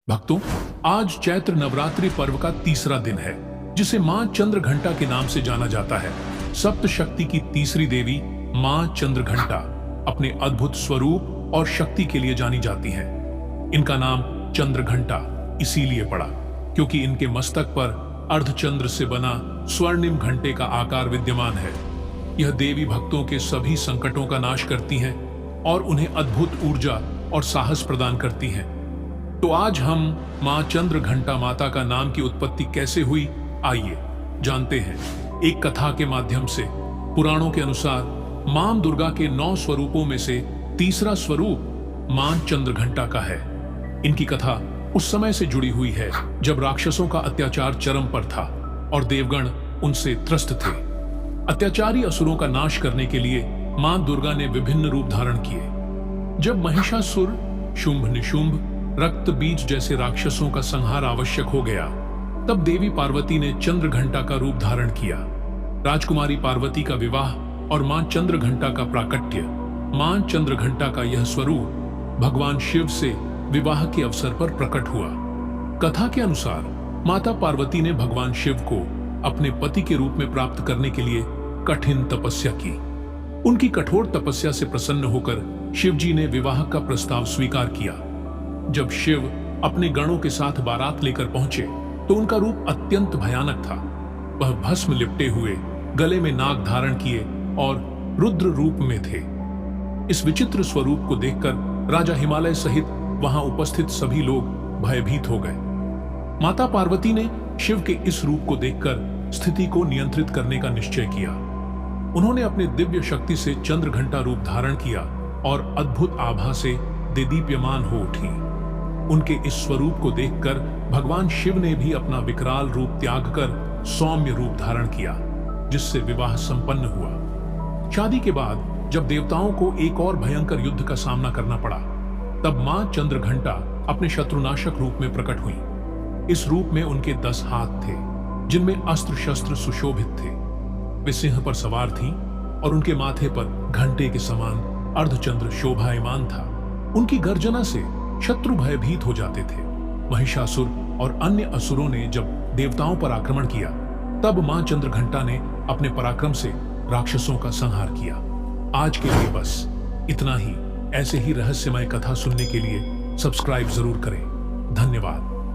भक्तों, आज चैत्र नवरात्रि पर्व का तीसरा दिन है, जिसे मां चंद्रघंटा के नाम से जाना जाता है। सप्त शक्ति की तीसरी देवी मां चंद्रघंटा अपने अद्भुत स्वरूप और शक्ति के लिए जानी जाती है। इनका नाम चंद्रघंटा इसीलिए पड़ा क्योंकि इनके मस्तक पर अर्धचंद्र से बना स्वर्णिम घंटे का आकार विद्यमान है। यह देवी भक्तों के सभी संकटों का नाश करती हैं और उन्हें अद्भुत ऊर्जा और साहस प्रदान करती हैं। तो आज हम मां चंद्रघंटा माता का नाम की उत्पत्ति कैसे हुई, आइए जानते हैं। एक कथा के माध्यम से पुराणों के अनुसार मां दुर्गा के 9 स्वरूपों में से तीसरा स्वरूप मां चंद्रघंटा का है। इनकी कथा उस समय से जुड़ी हुई है जब राक्षसों का अत्याचार चरम पर था और देवगण उनसे त्रस्त थे। अत्याचारी असुरों का नाश करने के लिए मां दुर्गा ने विभिन्न रूप धारण किए। जब महिषासुर, शुंभ निशुंभ, रक्त बीज जैसे राक्षसों का संहार आवश्यक हो गया, तब देवी पार्वती ने चंद्रघंटा का रूप धारण किया। राजकुमारी पार्वती का विवाह और मां चंद्रघंटा का प्राकट्य। मां चंद्रघंटा का यह स्वरूप भगवान शिव से विवाह के अवसर पर प्रकट हुआ। कथा के अनुसार माता पार्वती ने भगवान शिव को अपने पति के रूप में प्राप्त करने के लिए कठिन तपस्या की। उनकी कठोर तपस्या से प्रसन्न होकर शिव जी ने विवाह का प्रस्ताव स्वीकार किया। जब शिव अपने गणों के साथ बारात लेकर पहुंचे तो उनका रूप अत्यंत भयानक था। वह भस्म लिपटे हुए, गले में नाग धारण किए और रुद्र रूप में थे। इस विचित्र स्वरूप को देखकर राजा हिमालय सहित वहां उपस्थित सभी लोग भयभीत हो गए। माता पार्वती ने शिव के इस रूप को देखकर स्थिति को नियंत्रित करने का निश्चय किया। उन्होंने अपने दिव्य शक्ति से चंद्रघंटा रूप धारण किया और अद्भुत आभा से देदीप्यमान हो उठी। उनके इस स्वरूप को देखकर भगवान शिव ने भी अपना विकराल रूप त्याग कर सौम्य रूप धारण किया, जिससे विवाह संपन्न हुआ। शादी के बाद जब देवताओं को एक और भयंकर युद्ध का सामना करना पड़ा, तब मां चंद्रघंटा अपने शत्रुनाशक रूप में प्रकट हुई। इस रूप में उनके 10 हाथ थे, जिनमें अस्त्र शस्त्र सुशोभित थे। वे सिंह पर सवार थीं और उनके माथे पर घंटे के समान अर्धचंद्र शोभायमान था। उनकी गर्जना से शत्रु भयभीत हो जाते थे। महिषासुर और अन्य असुरों ने जब देवताओं पर आक्रमण किया, तब मां चंद्रघंटा ने अपने पराक्रम से राक्षसों का संहार किया। आज के लिए बस इतना ही। ऐसे ही रहस्यमय कथा सुनने के लिए सब्सक्राइब जरूर करें। धन्यवाद।